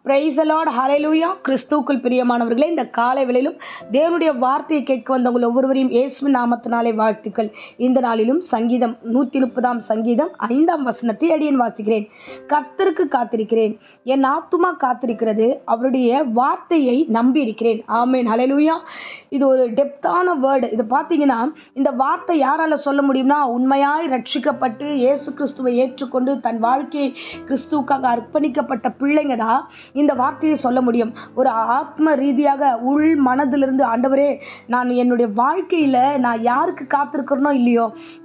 Price the Lord, ஹல்லேலூயா. கிறிஸ்துவுக்குள் பிரியமானவர்களே, இந்த காலை வேளையிலும் தேவனுடைய வார்த்தையை கேட்க வந்தவங்கள் ஒவ்வொருவரையும் இயேசுவின் நாமத்தினாலே வாழ்த்துக்கள். இந்த நாளிலும் சங்கீதம் 130 சங்கீதம் 5 வசனத்தை அடியேன் வாசிக்கிறேன். கர்த்தருக்கு காத்திருக்கிறேன், என் ஆத்துமா காத்திருக்கிறது, அவருடைய வார்த்தையை நம்பி இருக்கிறேன். ஆமேன், ஹல்லேலூயா. இது ஒரு டெப்தான வேர்டு. இது பார்த்தீங்கன்னா, இந்த வார்த்தை யாரால சொல்ல முடியும்னா, உண்மையாய் ரட்சிக்கப்பட்டு இயேசு கிறிஸ்துவை ஏற்றுக்கொண்டு தன் வாழ்க்கையை கிறிஸ்துவுக்காக அர்ப்பணிக்கப்பட்ட பிள்ளைங்க தான் இந்த வார்த்தையை சொல்ல முடியும். ஒரு ஆத்ம ரீதியாக உள் மனதிலிருந்து, ஆண்டவரே, நான் என்னுடைய வாழ்க்கையில் நான் யாருக்கு காத்திருக்கிறனோ இல்லையோ,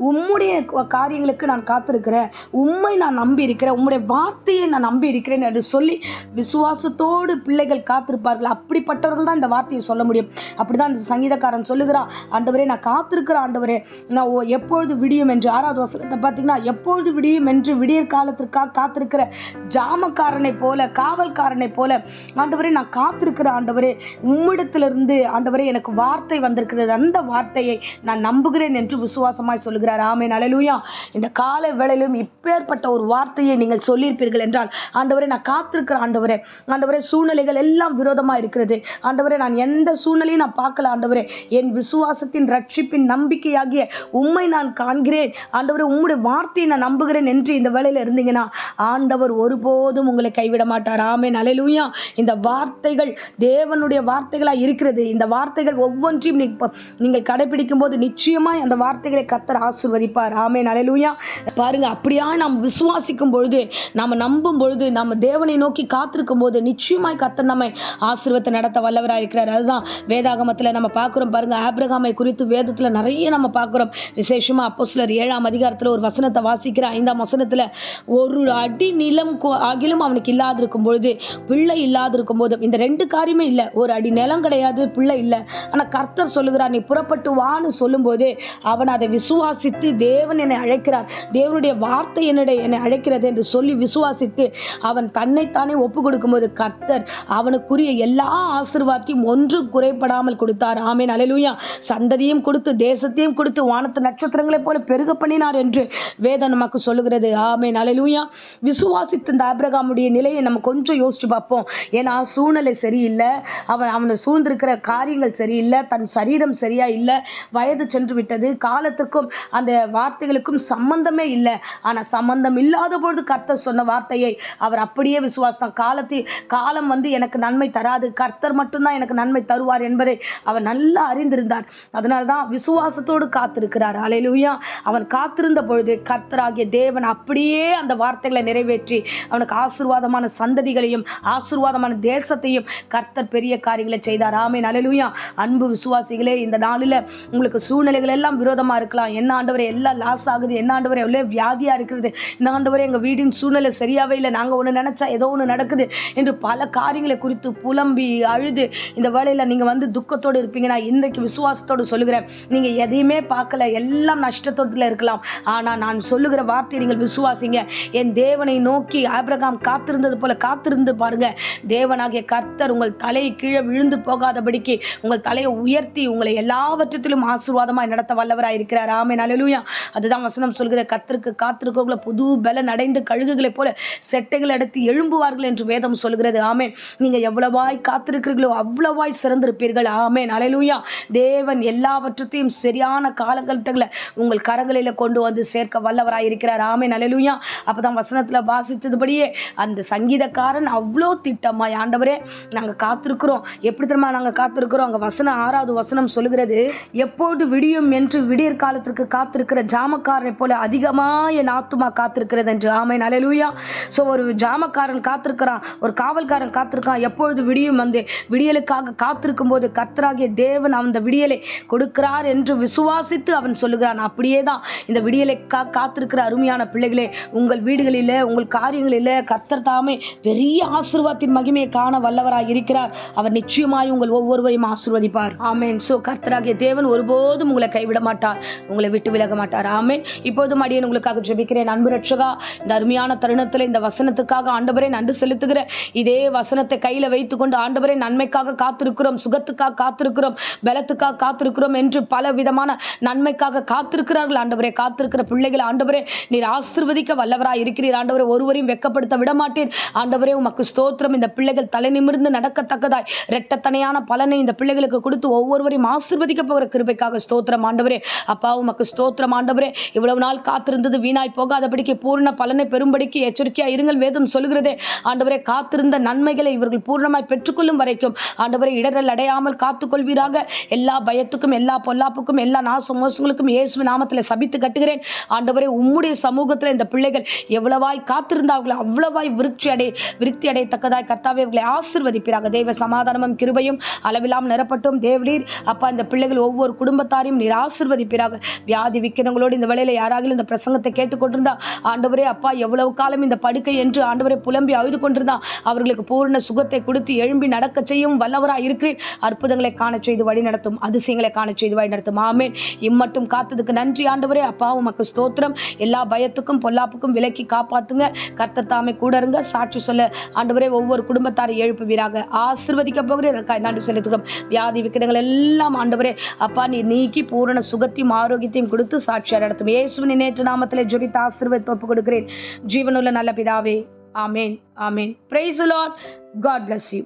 உம்முடைய காரியங்களுக்கு நான் காத்திருக்கிறேன், உம்மை நான் நம்பி இருக்கிறேன், உம்முடைய வார்த்தையை நான் நம்பி இருக்கிறேன் என்று சொல்லி விசுவாசத்தோடு பிள்ளைகள் காத்திருப்பார்கள். அப்படிப்பட்டவர்கள் தான் இந்த வார்த்தையை சொல்ல முடியும். அப்படிதான் இந்த சங்கீதக்காரன் சொல்லுகிறான், ஆண்டவரே, நான் காத்திருக்கிறேன், ஆண்டவரே, நான் எப்பொழுது விடியும் என்று. 6வது வசனத்தை பார்த்தீங்கன்னா, எப்பொழுது விடியும் என்று விடியற் காலத்திற்காக காத்திருக்கிற ஜாமக்காரனை போல, காவல்காரனை போல, ஆண்டவரே, நான் காத்திருக்கிற ஆண்டவரே, உம்மிடத்திலிருந்து ஆண்டவரே எனக்கு வார்த்தை வந்திருக்கிறது, அந்த வார்த்தையை நான் நம்புகிறேன் என்று விசுவாசமாய் சொல்லுகிறார். ஆமென், அல்லேலூயா. இந்த கால வேளையிலும் இப்பேற்பட்ட ஒரு வார்த்தையை நீங்கள் சொல்லியிருப்பீர்கள் என்றால், ஆண்டவரே, நான் காத்திருக்கிற ஆண்டவரே, ஆண்டவரே, சூழ்நிலைகள் எல்லாம் விரோதமாக இருக்கிறது, ஆண்டவரே, நான் எந்த சூழ்நிலையும் நான் பார்க்கல, ஆண்டவரே, என் விசுவாசத்தின் ரட்சிப்பின் நம்பிக்கையாகிய உம்மை நான் காண்கிறேன், ஆண்டவரே, உம்முடைய வார்த்தையை நான் நம்புகிறேன் என்று இந்த வேளையில் இருந்தீங்கன்னா, ஆண்டவர் ஒருபோதும் உங்களை கைவிட மாட்டார். ஆமென், அல்லேலூயா. இந்த வார்த்தைகள் தேவனுடைய வார்த்தைகளாக இருக்கிறது. இந்த வார்த்தைகள் ஒவ்வொன்றையும் நீங்கள் கடைபிடிக்கும் போது நிச்சயமாய் அந்த வார்த்தைகளை கர்த்தர் ஆசீர்வதிப்பார். ஆமென், அல்லேலூயா. பாருங்க, அப்படியா நாம் விசுவாசிக்கும் பொழுது, நாம் நம்பும் பொழுது, நம்ம தேவனை நோக்கி காத்திருக்கும் போது நிச்சயமாய் கர்த்தர் நம்மை ஆசீர்வாதத்தை நடத்த வல்லவராக இருக்கிறார். அதுதான் வேதாகமத்தில் நம்ம பார்க்குறோம். பாருங்க, ஆபிரகாமை குறித்து வேதத்தில் நிறைய நம்ம பார்க்குறோம். விசேஷமா அப்போஸ்தலர் 7ஆம் அதிகாரத்தில் ஒரு வசனத்தை வாசிக்கிற 5ஆம் வசனத்தில், ஒரு அடி நிலம் ஆகிலும் அவனுக்கு இல்லாதிருக்கும் பொழுது, பிள்ளை இல்லாதிருக்கும் போதும், இந்த 2 காரியமே இல்லை, ஒரு அடி நிலம் கிடையாது, பிள்ளை இல்லை, ஆனால் கர்த்தர் சொல்லுகிறார், நீ புறப்பட்டு வான்னு சொல்லும்போது அவன் அதை விசுவாசித்து, தேவன் என்னை அழைக்கிறார், தேவனுடைய வார்த்தை என்னை அழைக்கிறது என்று சொல்லி விசுவாசித்து அவன் தன்னைத்தானே ஒப்பு கொடுக்கும்போது கர்த்தர் அவனுக்குரிய எல்லா ஆசீர்வாதத்தையும் ஒன்றும் குறைபடாமல் கொடுத்தார். ஆமென், அல்லேலூயா. சந்ததியும் கொடுத்து, தேசத்தையும் கொடுத்து, வானத்து நட்சத்திரங்களைப் போல பெருக பண்ணினார் என்று வேதம் நமக்கு சொல்லுகிறது. ஆமென், அல்லேலூயா. விசுவாசித்த இந்த ஆபிரகாமுடைய நிலையை நம்ம கொஞ்சம் யோசிச்சு பார்ப்போம். ஏன்னா சூழ்நிலை சரியில்லை, அவனை சூழ்ந்திருக்கிற காரியங்கள் சரியில்லை, தன் சரீரம் சரியா இல்லை, வயது சென்று விட்டது, காலத்துக்கும் அந்த வார்த்தைகளுக்கும் சம்பந்தமே இல்லை. ஆனால் சம்பந்தம் இல்லாத பொழுது கர்த்தர் சொன்ன வார்த்தையை அவர் அப்படியே விசுவாசம். காலம் எனக்கு நன்மை தராது, கர்த்தர் மட்டும்தான் எனக்கு நன்மை தருவார் என்பதை அவர் நல்லா அறிந்திருந்தார். அதனால தான் விசுவாசத்தோடு காத்திருக்கிறார். அல்லேலூயா. அவன் காத்திருந்த பொழுது கர்த்தராகிய தேவன் அப்படியே அந்த வார்த்தைகளை நிறைவேற்றி அவனுக்கு ஆசீர்வாதமான சந்ததிகளையும் ஆசீர்வாதமான தேசத்தையும் கர்த்தர் பெரிய காரியங்களை செய்தார். ஆமென், அல்லேலூயா. அன்பு விசுவாசிகளே, இந்த நாளில் உங்களுக்கு சூழ்நிலைகள் எல்லாம் விரோதமா இருக்கலாம். என்ன ஆண்டவரே, எல்லாம் லாஸ் ஆகுது, என்ன ஆண்டவரே, எவ்வளோ வியாதியா இருக்கிறது, என்ன ஆண்டவரே, எங்க வீடின் சூழ்நிலை சரியாவே இல்லை, நாங்க ஒன்று நினைச்சா ஏதோ ஒன்று நடக்குது என்று பல காரியங்களை குறித்து புலம்பி அழுது இந்த வேளையில நீங்க துக்கத்தோடு இருப்பீங்கன்னா, இன்றைக்கு விசுவாசத்தோடு சொல்லுகிறேன், நீங்க எதையுமே பார்க்கல, எல்லாம் நஷ்டத்தோட்டில் இருக்கலாம், ஆனா நான் சொல்லுகிற வார்த்தையை நீங்கள் விசுவாசிங்க. என் தேவனை நோக்கி ஆபிரகாம் காத்திருந்தது போல காத்திருந்து பாருங்க. தேவனாகிய கர்த்தர் உங்கள் தலையை கீழே விழுந்து போகாதபடிக்கு உங்கள் தலையை உயர்த்தி உங்களை எல்லாவற்றிலும் ஆசீர்வாதமாய் நடத்த வல்லவராய் இருக்கிறார். ஆமென், அல்லேலூயா. அதுதான் வசனம் சொல்கிற, கர்த்தருக்கு காத்திருக்கிறவங்களை புது பலன் அடைந்து கழுகுகளைப் போல செட்டைகள் எடுத்து எழும்புவார்கள் என்று வேதம் சொல்கிறது. ஆமென். நீங்க எவ்வளவாய் காத்திருக்கிறீர்களோ அவ்வளவாய் சிறந்திருப்பீர்கள். ஆமென், அல்லேலூயா. தேவன் எல்லாவற்றையும் சரியான காலகட்டங்களை உங்கள் கரங்களில் கொண்டு வந்து சேர்க்க வல்லவராய் இருக்கிறார். ஆமென், அல்லேலூயா. அப்பதான் வசனத்துல வாசித்ததுபடியே அந்த சங்கீதக்காரன் அவ்வளோ திட்டமாய், ஆண்டவரே, நாங்க காத்திருக்கிறோம். எப்படி தெரியுமா நாங்க காத்திருக்கிறோம்? அங்க வசனம் 6வது வசனம் சொல்லுகிறது, எப்போது விடியும் என்று விடியற் காலத்திற்கு காத்திருக்கிற ஜாமக்காரனை போல அதிகமா என் ஆத்துமா காத்திருக்கிறது என்று. ஆமென், அல்லேலூயா. ஸோ ஒரு ஜாமக்காரன் காத்திருக்கிறான், ஒரு காவல்காரன் காத்திருக்கான், எப்பொழுது விடியும் விடியலுக்காக காத்திருக்கும் போது கர்த்தராகிய தேவன் அந்த விடியலை கொடுக்கிறார் என்று விசுவாசித்து அவன் சொல்லுகிறான். அப்படியே தான் இந்த விடியலை காத்திருக்கிற அருமையான பிள்ளைகளே, உங்கள் வீடுகளில், உங்கள் காரியங்களில் கர்த்தர் தாமே பெரிய ஆசீர்வாதத்தின் மகிமையை காண வல்லவராய் இருக்கிறார். அவர் நிச்சயமாய் உங்கள் ஒவ்வொருவரையும் ஆசீர்வதிப்பார். ஆமென். ஸோ கர்த்தராகிய தேவன் ஒருபோதும் உங்களை கைவிட மாட்டார், உங்களை விட்டு விலக மாட்டார். ஆமென். இப்போதும் அடியேன் உங்களுக்காக ஜெபிக்கிறேன். அன்பு ரட்சகா, இந்த அருமையான தருணத்தில் இந்த வசனத்துக்காக ஆண்டவரே நன்றி செலுத்துகிற. இதே வசனத்தை கையில் வைத்துக்கொண்டு, ஆண்டவரே, நன்மைக்காக காத்திருக்கிறோம், சுகத்துக்காக காத்திருக்கிறோம், பலத்துக்காக காத்திருக்கிறோம் என்று பல விதமான நன்மைக்காக காத்திருக்கிறார்கள். ஆண்டவரே, காத்திருக்கிற பிள்ளைகள் ஆண்டவரே நீர் ஆசீர்வதிக்க வல்லவராய் இருக்கிறீர். ஆண்டவரே, ஒருவரையும் வெட்கப்படுத்த விட மாட்டீர். ஆண்டவரே, உமக்கு ஸ்தோத்திரம். இந்த பிள்ளைகள் தலை நிமிர்ந்து நடக்கத்தக்கதாய் இரட்டத்தனையான பலனை இந்த பிள்ளைகளுக்கு கொடுத்து ஒவ்வொருவரையும் ஆசீர்வதிக்க போகிற கிருபைக்காக ஸ்தோத்திரம் ஆண்டவரே. அப்பா உமக்கு ஸ்தோத்திரம் ஆண்டவரே. இவ்வளவு நாள் காத்திருந்தது வீணாய் போகாதபடிக்கு பூர்ண பலனை பெறும்படிக்கு எச்சரிக்கையா இருங்கள் வேதம் சொல்லுகிறதே. ஆண்டவரே, காத்திருந்த நன்மைகளை இவர்கள் பூர்ணமாய் பெற்றுக்கொள்ளும் வரைக்கும் ஆண்டவரே இடரல் அடையாமல் காத்துக்கொள்வீராக. எல்லா பயத்துக்கும், எல்லா பொல்லாப்புக்கும், எல்லா நாச மோசங்களுக்கும் இயேசுவின் நாமத்தில் சபித்து கட்டுகிறேன் ஆண்டவரே. உம்முடைய சமூகத்தில் இந்த பிள்ளைகள் எவ்வளவாய் காத்திருந்தார்களோ அவ்வளவாய் விருத்தி அடையத்தக்கதாய் கர்த்தாவே இவர்களை ஆசீர்வதிப்பீராக. தெய்வ சமாதானமும் கிருபையும் அளவில்லாம் நிரப்பட்டும் தேவரீர். அப்பா, இந்த பிள்ளைகள் ஒவ்வொரு குடும்பத்தாரையும் நீர் ஆசீர்வதிப்பீராக. வியாதி விக்கிரங்களோடு இந்த வேளையில யாராக இந்த பிரசங்கத்தை கேட்டுக்கொண்டிருந்தா ஆண்டவரே அப்பா, எவ்வளவு காலம் இந்த படுக்கை என்று ஆண்டவரை புலம்பி அழுது கொண்டிருந்தா அவர்களுக்கு பூர்ண சுகத்தை கொடுத்து எழும்பி நடக்க செய்யும் வல்லவராய் இருக்கிறீர். அற்புதங்களை காண செய்து வழி நடத்தும், அதிசயங்களை காண செய்து வழி நடத்தும். ஆமென். இம்மட்டும் காத்ததுக்கு நன்றி ஆண்டவரே. அப்பா உமக்கு ஸ்தோத்திரம். எல்லா பயத்துக்கும் பொல்லாப்புக்கும் விலக்கி காப்பாத்துங்க. கர்த்தர் தாமே கூட இருங்க. சாட்சி சொல்ல ஆண்டவரே ஒவ்வொரு குடும்பத்தாரை எழுப்புவீராக. ஆசீர்வதிக்க போகிறேன் நன்றி செலுத்துகிறோம். வியாதி விக்கிரங்கள் எல்லாம் ஆண்டவரே அப்பா நீர் நீக்கி பூரண சுகத்தையும் ஆரோக்கியத்தையும் கொடுத்து சாட்சியாக நடத்தும். இயேசுவின் நேற்று நாமத்திலே ஜெபித்து ஆசீர்வதித்து ஒப்புக் கொடுக்கிறேன் ஜீவனுள்ள நல்ல பிதாவே. Amen. Amen. Praise the lord. God bless you.